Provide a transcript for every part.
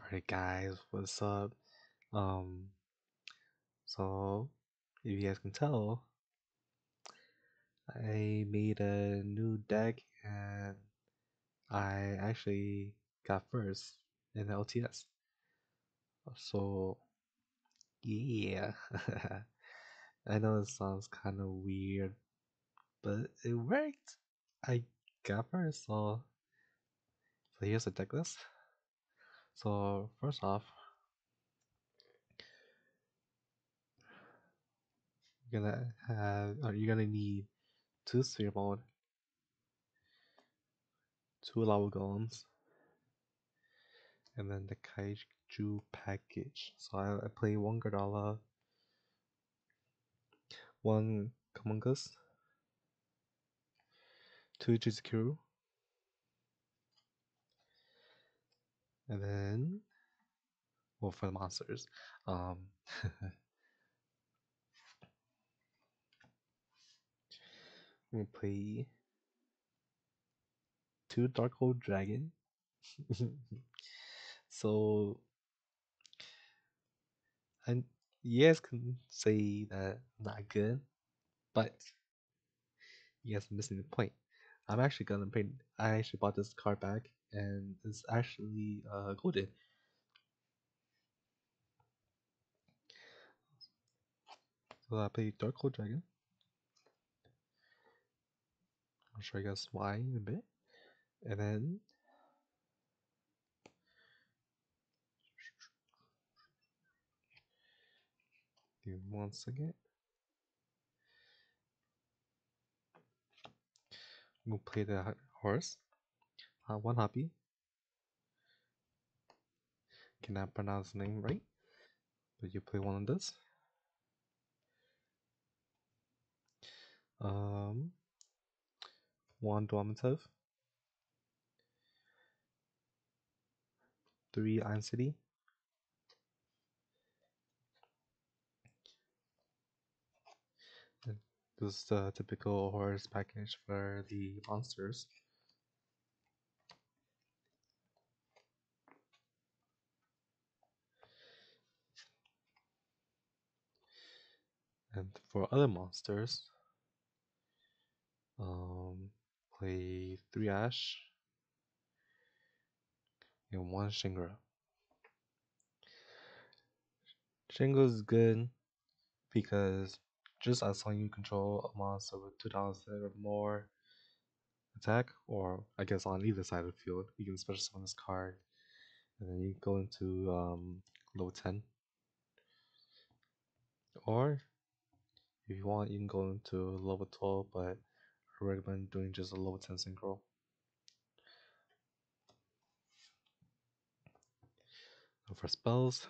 Alright guys, what's up? Um, so if you guys can tell, I made a new deck and I actually got first in the LTS. So yeah, I know it sounds kind of weird, but it worked. I got first, so here's the deck list. So first off, you're gonna need two sphere mode, two lava golems, and then the Kaiju package. So I play one Gardala, one Kamungus, two Jizukuru, and then, well, for the monsters, um, we play two Darkhold Dragon. So, and you guys can say that I'm not good, but you guys are missing the point. I'm actually gonna pay. I actually bought this card back, and it's actually golden. So I play Darkhold Dragon. I'll show you guys why in a bit, and then give me 1 second. I'm gonna play the Horus. One hobby. Cannot pronounce the name right, but you play one of this. Um, one Dominative, three Iron City, and this is the typical Horus package for the monsters. And for other monsters, play three Ash and one Shingra. Shingra is good because just as long as you control a monster with 2000 or more attack, or I guess on either side of the field, you can special summon this card, and then you go into level 10. Or if you want, you can go into level 12, but I recommend doing just a level 10 synchro. And for spells,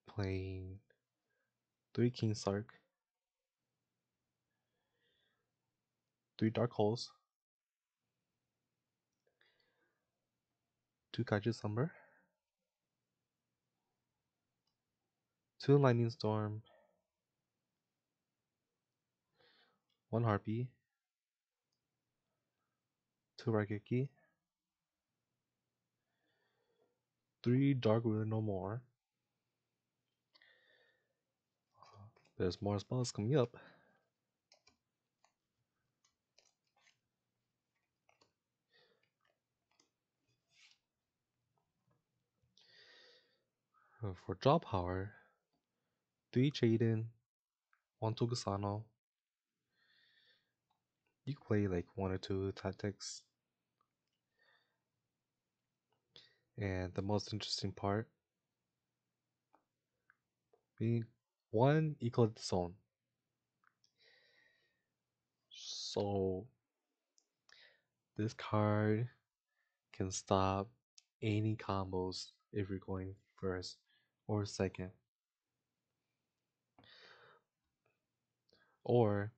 playing 3 King Sark, 3 Dark Holes, 2 Kaiju Slumber, 2 Lightning Storm, 1 Harpy, 2 Raigeki, 3 Dark Ruler No More. There's more spells coming up. For draw power, 3 Jaden, 1 Tokusano. You can play like 1 or 2 tactics. And the most interesting part being 1 equal to zone. So this card can stop any combos if you're going first or second. Or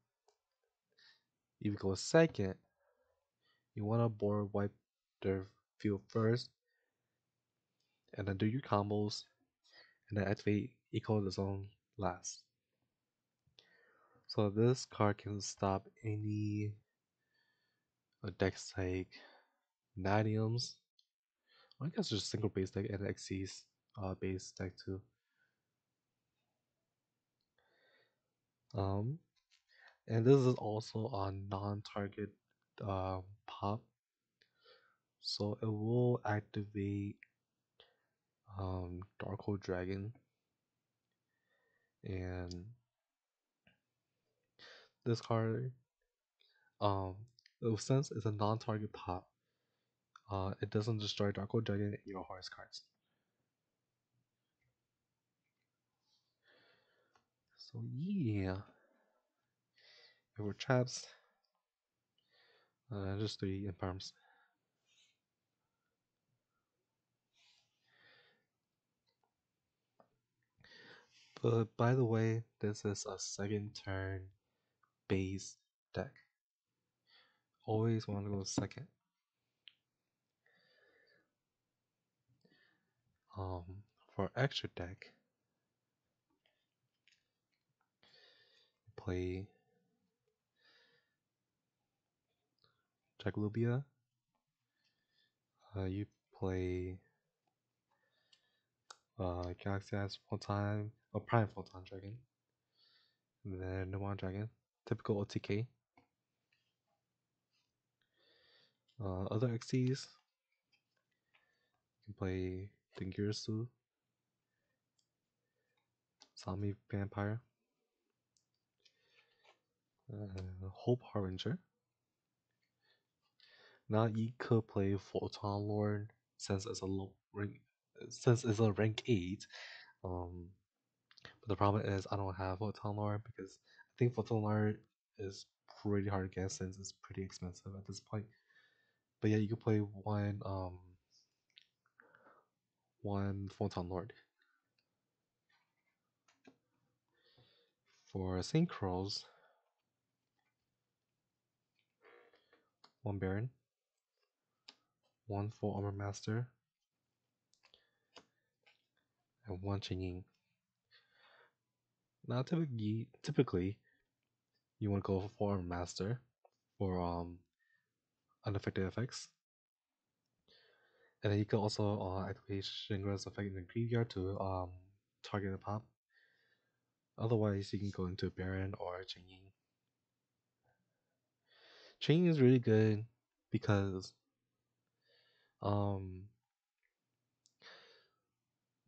if you go second, you want to board wipe their field first and then do your combos and then activate equal the zone last. So this card can stop any decks like Nadiums I guess just single base deck and Xyz base deck too. Um, and this is also a non-target pop, so it will activate Dark Hole Dragon, and this card since it's a non-target pop, it doesn't destroy Dark Hole Dragon in your Horus cards. So yeah, if we're traps, just 3 imperms. But by the way, this is a second turn base deck. Always want to go second. For extra deck, play Jaglubia. You play Galaxy Eyes full time, or Prime Photon Dragon, and then Pneumatic Dragon, typical OTK. Other XCs, you can play Dingirsu, Zombie Vampire, Hope Harbinger. Now you could play Photon Lord since it's a low rank, since it's a rank 8. But the problem is I don't have Photon Lord because I think Photon Lord is pretty hard to get since it's pretty expensive at this point. But yeah, you can play one Photon Lord. For Synchros, one Baron, one Full Armor Master, and one Chinging. Now typically you want to go for Full Armor Master for unaffected effects. And then you can also activate Shinra's effect in the graveyard to target a pop. Otherwise, you can go into Baron or Chinging. Chinging is really good because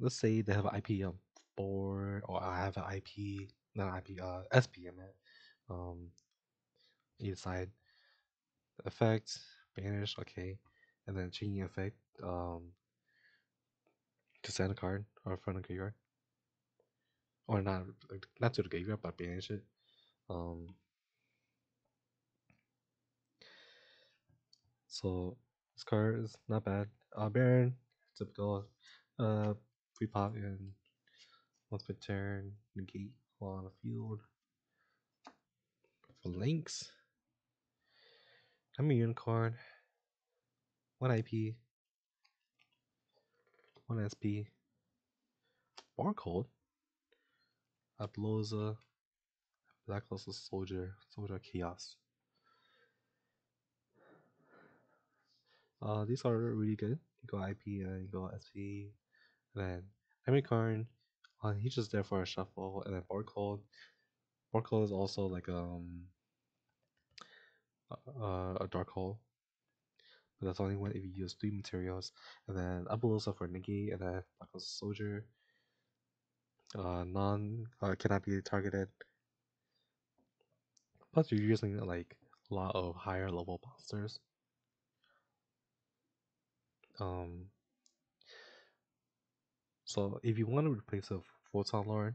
let's say they have an IP on board, or I have an IP, not IP, SP in it. Either side. Effect, banish, okay. And then changing effect, to send a card or front of the graveyard. Or not to the graveyard, but banish it. So this card is not bad. Baron, typical. Free pop in once per turn, negate while on the field. For links, I'm a unicorn. 1 IP, 1 SP, Barcode, Aploza, Blackluster Soldier, Soldier Chaos. These are really good. You go IP and you go SP, and then Emicarn, he's just there for a shuffle, and then Barcode. Barcode is also like a dark hole, but that's only when if you use 3 materials, and then Apollosa for negate, and then Blackluster Soldier. Non cannot be targeted. Plus, you're using like a lot of higher level monsters. So if you want to replace a Photon Lord,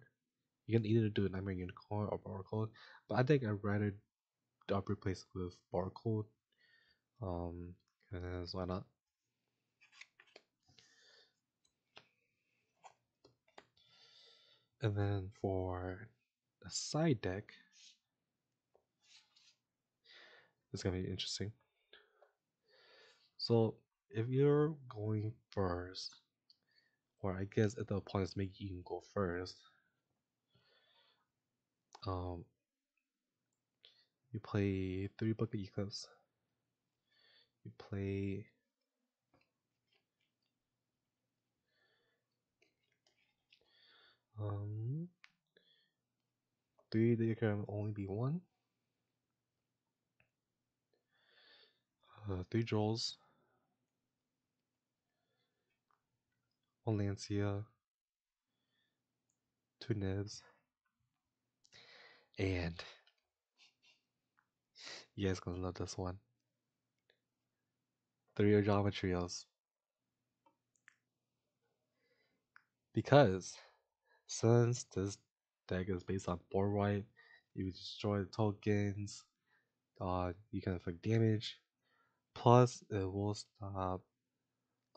you can either do a Nightmare Unicorn or Barcode, but I think I'd rather replace it with Barcode. Because why not? And then for the side deck, it's gonna be interesting. So if you're going first, or I guess if the opponents make you go first, you play 3 Bucket Eclipse. You play Um, three, there can only be one. Three Joels, one Lancia, two Nibs, and you guys gonna love this one. Three Ojama Trios. Because since this deck is based on board wipe, you destroy the tokens, you can inflict damage. Plus, it will stop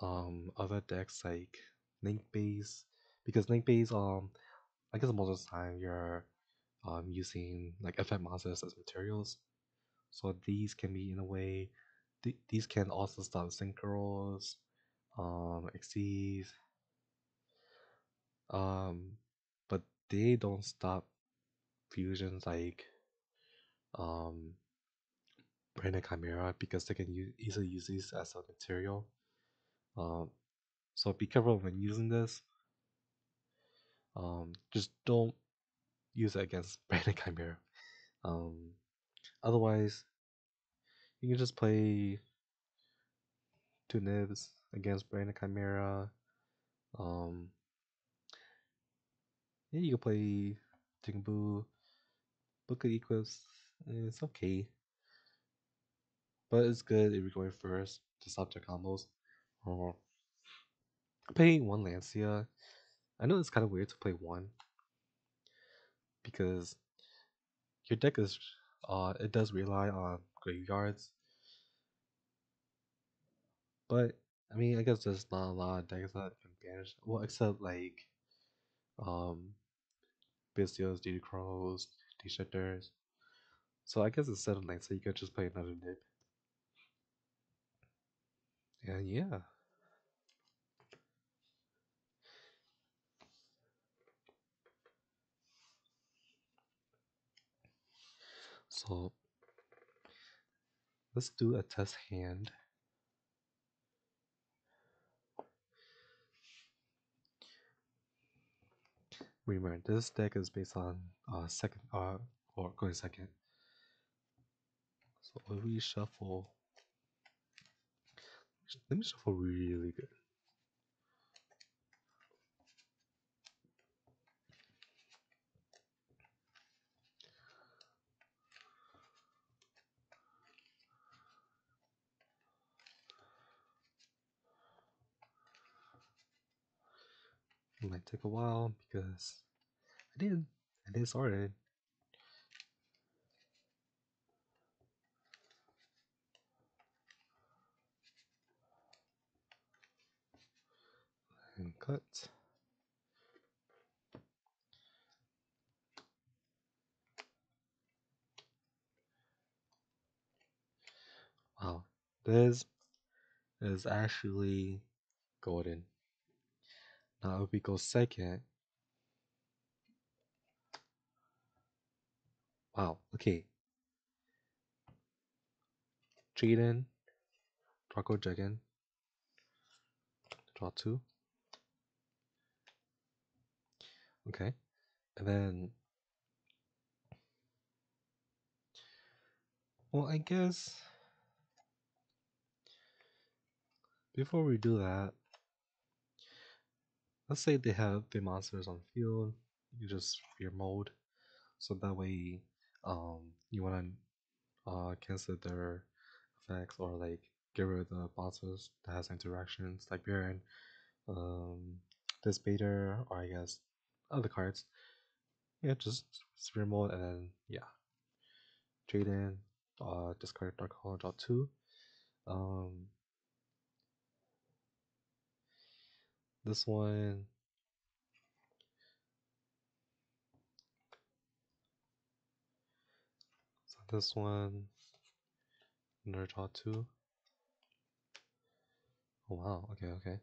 other decks like Link Base, because Link Base I guess most of the time you're using like effect monsters as materials, so these can be in a way. These can also stop synchros, exceeds, um, but they don't stop fusions like um Branded Chimera, because they can easily use these as a material. Um, so be careful when using this. Just don't use it against Branded Chimera. Um, Otherwise, you can just play two Nibs against Branded Chimera. Um, yeah, you can play Tingbu, Book of Eclipse. It's okay, but it's good if you're going first to stop their combos. Or playing one Lancia. I know it's kind of weird to play one because your deck is it does rely on graveyards, but I mean I guess there's not a lot of decks that can banish, well, except like um Bystials, DD Crows, D Shifters. So I guess instead of Lancia you could just play another Nib. And yeah. So let's do a test hand. Remember, this deck is based on second or going second. So if we shuffle, let me shuffle really good. It might take a while because I did sorted. And cut. Wow, this is actually golden. Now if we go second, wow, okay. Jaden, Draco Jagan, draw two. Okay. And then, well, I guess before we do that, let's say they have the monsters on field, you just fear mode. So that way, you wanna cancel their effects or like get rid of the monsters that has interactions like Baron, um, this Bader, or I guess other cards. Yeah, just sphere mode and then yeah, trade in, discard Dark Hollow, draw two. Um, this one, so this one, another draw two. Oh wow, okay.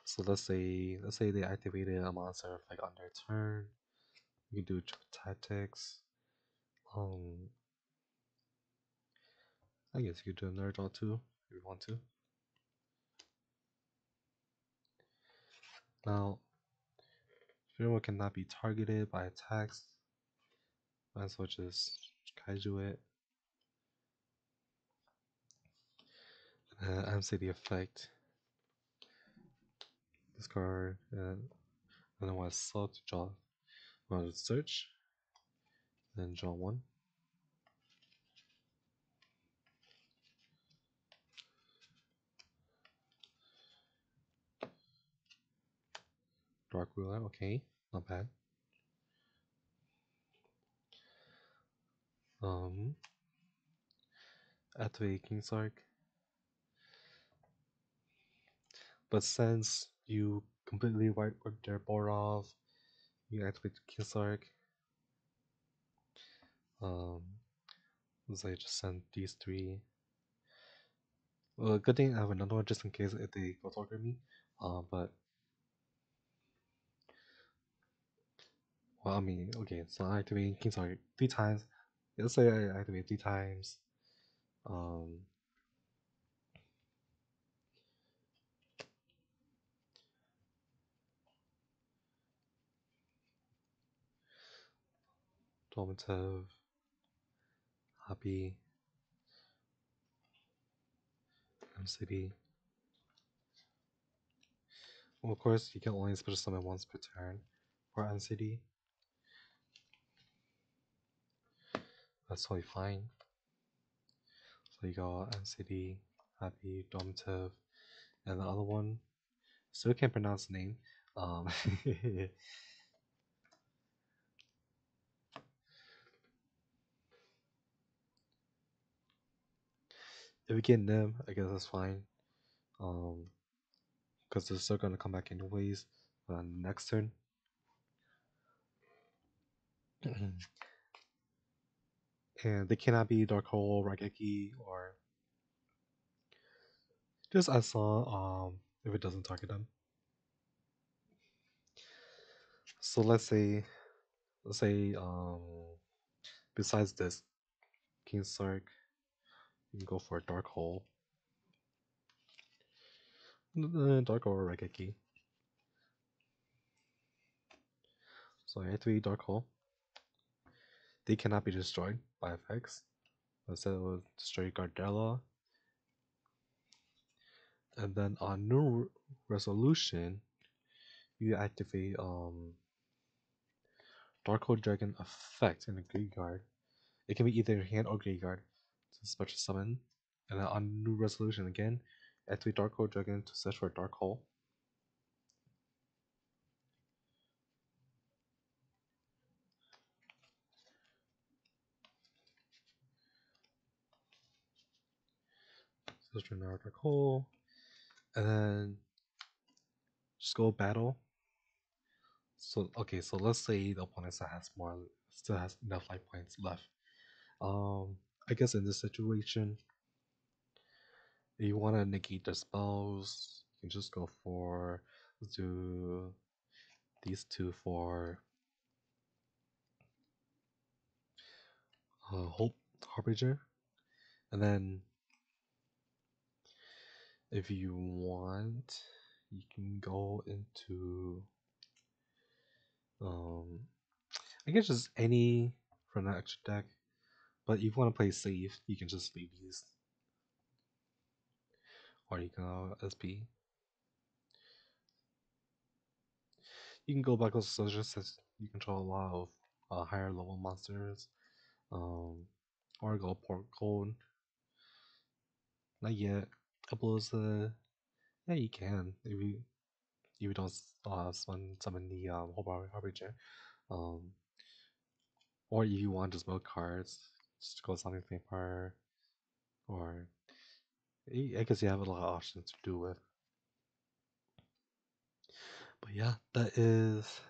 So let's say they activated a monster like on their turn. You can do tactics. Um, I guess you could do another draw two if you want to. Now Funeral cannot be targeted by attacks. Might as well just Kaiju it. MC effect. Discard and then I want to select draw. I want to search. Then draw one. Dark Ruler, okay, not bad. Activate King's Arc. But since you completely wipe their board off, you activate King's Arc. Let's say just send these three. Well, good thing I have another one just in case if they go target me. But well, I mean, okay, so I activate King's Arc 3 times. Let's say I activate 3 times. Dormative, Happy, MCD. Well, of course, you can only special summon once per turn for MCD. That's totally fine. So you got MCD, Happy, Dormative, and the other one, still can't pronounce the name. If we get them, I guess that's fine. Because they're still gonna come back anyways on the next turn. And they cannot be Dark Hole, Raigeki, or just I saw if it doesn't target them. So let's say besides this King Sark, you can go for a Dark Hole. Dark Hole or Raigeki. So I have 3 Dark Hole. They cannot be destroyed by effects. Instead it will destroy Gardella. And then on new resolution, you activate Dark Dragon effect in the graveyard. It can be either your hand or graveyard to special summon. And then on new resolution again, activate Dark Dragon to search for a Dark Hole. Search for another Dark Hole. And then just go battle. So okay, so let's say the opponent still has enough life points left. I guess in this situation, if you want to negate the spells, you can just go for, let's do these two for Hope Harbinger. And then if you want, you can go into, I guess just any from that extra deck. But if you want to play safe, you can just leave these. Or you can go SP. You can go back also so just since you control a lot of higher level monsters. Or go Port Cold. Not yet. Uploads yeah, you can if you don't summon the Hope Harbinger. Or if you want just milk cards, just go Sonic Vampire, or I guess you have a lot of options to do with. But yeah, that is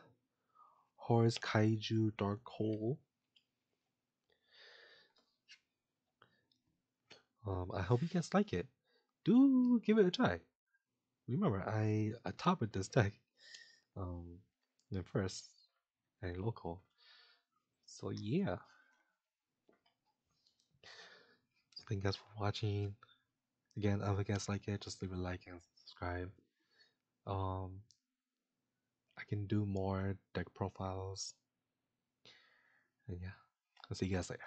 Horus Kaiju Dark Hole. I hope you guys like it. Do give it a try. Remember, I top with this deck. In first, a local. So yeah. Thank you guys for watching. Again, if you guys like it, just leave a like and subscribe. I I can do more deck profiles. And yeah, I'll see you guys later.